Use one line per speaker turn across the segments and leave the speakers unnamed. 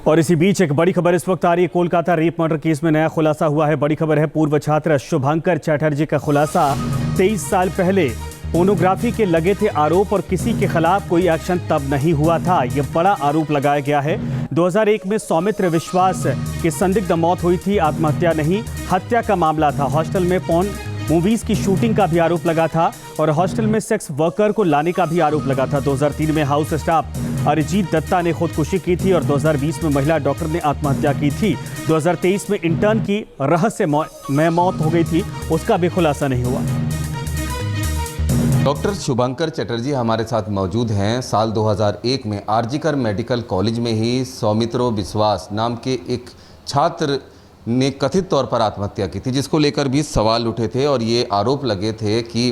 और इसी बीच एक बड़ी खबर इस वक्त आ रही है। कोलकाता रेप मर्डर केस में नया खुलासा हुआ है। बड़ी खबर है, पूर्व छात्र शुभंकर चटर्जी का खुलासा। 23 साल पहले पोर्नोग्राफी के लगे थे आरोप और किसी के खिलाफ कोई एक्शन तब नहीं हुआ था। यह बड़ा आरोप लगाया गया है। 2001 में सौमित्र विश्वास की संदिग्ध मौत हुई थी, आत्महत्या नहीं, हत्या का मामला था। हॉस्टल में पॉर्न मूवीज की शूटिंग का भी आरोप लगा था और हॉस्टल में सेक्स वर्कर को लाने का भी आरोप लगा था। 2003 में हाउस स्टाफ अरिजीत दत्ता ने खुदकुशी की थी और 2020 में महिला डॉक्टर ने आत्महत्या की थी। 2023 में इंटर्न की रहस्यमय मौत हो गई थी, उसका भी खुलासा नहीं हुआ।
डॉक्टर शुभंकर चटर्जी हमारे साथ मौजूद हैं। साल 2001 में आरजीकर मेडिकल कॉलेज में ही सौमित्रो विश्वास नाम के एक छात्र ने कथित तौर पर आत्महत्या की थी, जिसको लेकर भी सवाल उठे थे और ये आरोप लगे थे कि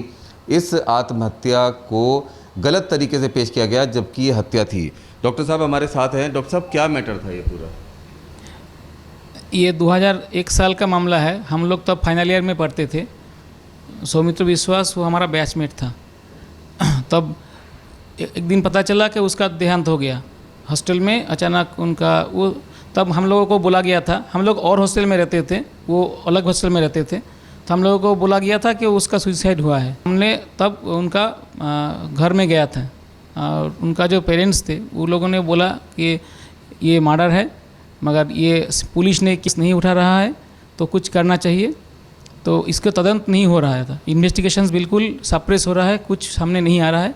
इस आत्महत्या को गलत तरीके से पेश किया गया, जबकि ये हत्या थी। डॉक्टर साहब हमारे साथ हैं। डॉक्टर साहब, क्या मैटर था ये पूरा?
ये 2001 साल का मामला है। हम लोग तब फाइनल ईयर में पढ़ते थे। सौमित्र विश्वास वो हमारा बैचमेट था। तब एक दिन पता चला कि उसका देहांत हो गया हॉस्टल में अचानक। उनका वो तब हम लोगों को बोला गया था, हम लोग और हॉस्टल में रहते थे, वो अलग हॉस्टल में रहते थे, तो हम लोगों को बोला गया था कि उसका सुसाइड हुआ है। हमने तब उनका घर में गया था और उनका जो पेरेंट्स थे वो लोगों ने बोला कि ये मर्डर है, मगर ये पुलिस ने केस नहीं उठा रहा है तो कुछ करना चाहिए। तो इसके तदंत नहीं हो रहा था, इन्वेस्टिगेशंस बिल्कुल सप्रेस हो रहा है, कुछ सामने नहीं आ रहा है।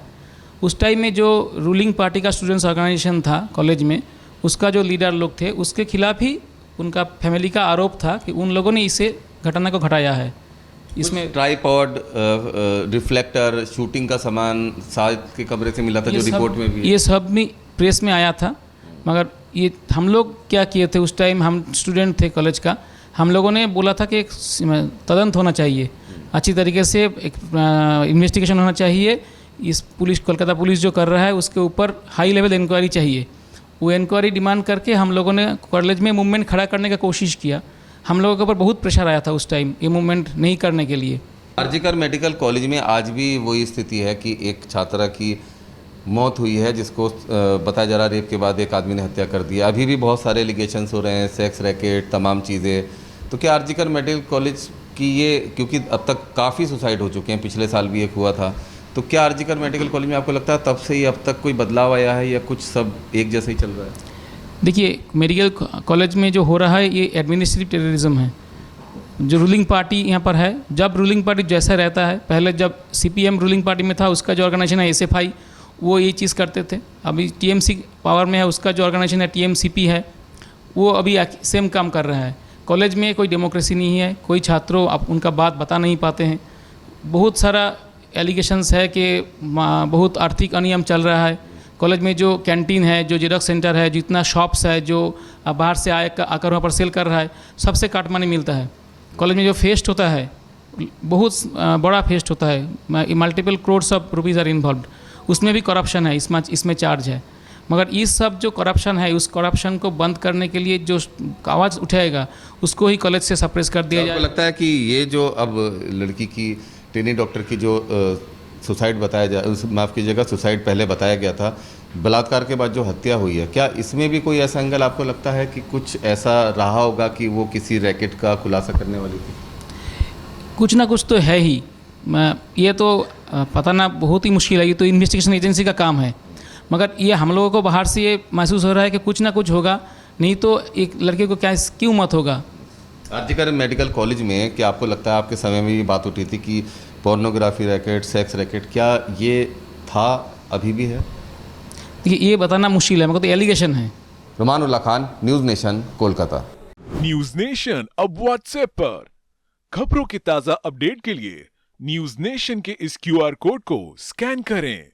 उस टाइम में जो रूलिंग पार्टी का स्टूडेंट्स ऑर्गेनाइजेशन था कॉलेज में, उसका जो लीडर लोग थे उसके खिलाफ ही उनका फैमिली का आरोप था कि उन लोगों ने इसे घटना को घटाया है। इसमें
ट्राइपॉड, रिफ्लेक्टर, शूटिंग का सामान साथ के कमरे से मिला था, जो रिपोर्ट में भी
ये सब भी प्रेस में आया था। मगर ये हम लोग क्या किए थे उस टाइम, हम स्टूडेंट थे कॉलेज का, हम लोगों ने बोला था कि एक तदंत होना चाहिए, अच्छी तरीके से एक इन्वेस्टिगेशन होना चाहिए। इस पुलिस, कोलकाता पुलिस जो कर रहा है उसके ऊपर हाई लेवल इंक्वायरी चाहिए। वो इंक्वायरी डिमांड करके हम लोगों ने कॉलेज में मूवमेंट खड़ा करने का कोशिश किया। हम लोगों के ऊपर बहुत प्रेशर आया था उस टाइम ये मूवमेंट नहीं करने के लिए।
आरजीकर मेडिकल कॉलेज में आज भी वही स्थिति है कि एक छात्रा की मौत हुई है, जिसको बताया जा रहा है रेप के बाद एक आदमी ने हत्या कर दिया। अभी भी बहुत सारे एलिगेशंस हो रहे हैं, सेक्स रैकेट, तमाम चीज़ें। तो क्या आरजीकर मेडिकल कॉलेज की ये, क्योंकि अब तक काफ़ी सुसाइड हो चुके हैं, पिछले साल भी एक हुआ था, तो क्या आरजीकर मेडिकल कॉलेज में आपको लगता है तब से ही अब तक कोई बदलाव आया है या कुछ सब एक जैसा ही चल रहा है?
देखिए, मेडिकल कॉलेज में जो हो रहा है ये एडमिनिस्ट्रेटिव टेररिज्म है। जो रूलिंग पार्टी यहाँ पर है, जब रूलिंग पार्टी जैसा रहता है, पहले जब सीपीएम रूलिंग पार्टी में था उसका जो ऑर्गेनाइजेशन है एसएफआई, वो ये चीज़ करते थे। अभी टीएमसी पावर में है, उसका जो ऑर्गेनाइजेशन है टीएमसीपी है, वो अभी सेम काम कर रहा है। कॉलेज में कोई डेमोक्रेसी नहीं है, कोई छात्रों आप उनका बात बता नहीं पाते हैं। बहुत सारा एलिगेशंस है कि बहुत आर्थिक अनियम चल रहा है। कॉलेज में जो कैंटीन है, जो जेरॉक्स सेंटर है, जितना शॉप्स है, जो बाहर से आकर वहाँ पर सेल कर रहा है, सबसे काट मानी मिलता है। कॉलेज में जो फेस्ट होता है, बहुत बड़ा फेस्ट होता है, multiple crores of rupees are involve, उसमें भी करप्शन है, इसमें चार्ज है। मगर ये सब जो करप्शन है, उस करप्शन को बंद करने के लिए जो आवाज़ उठाएगा उसको ही कॉलेज से सप्रेस कर दिया जाए।
आपको लगता है कि ये जो अब लड़की की, ट्रेनी डॉक्टर की जो सुसाइड बताया जा, माफ़ कीजिएगा, सुसाइड पहले बताया गया था, बलात्कार के बाद जो हत्या हुई है, क्या इसमें भी कोई ऐसा एंगल आपको लगता है कि कुछ ऐसा रहा होगा कि वो किसी रैकेट का खुलासा करने वाली थी?
कुछ ना कुछ तो है ही। ये तो पता ना, बहुत ही मुश्किल है, ये तो इन्वेस्टिगेशन एजेंसी का काम है। मगर ये हम लोगों को बाहर से ये महसूस हो रहा है कि कुछ ना कुछ होगा, नहीं तो एक लड़के को क्यों मत होगा।
आरजीकर मेडिकल कॉलेज में क्या आपको लगता है, आपके समय में ये बात उठी थी कि पोर्नोग्राफी रैकेट, सेक्स रैकेट, क्या ये था, अभी भी है?
ये बताना मुश्किल है, मगर तो एलिगेशन है।
Rumanullah Khan, news nation, Kolkata.
News nation अब व्हाट्सएप पर खबरों के ताजा अपडेट के लिए न्यूज नेशन के इस क्यूआर कोड को स्कैन करें।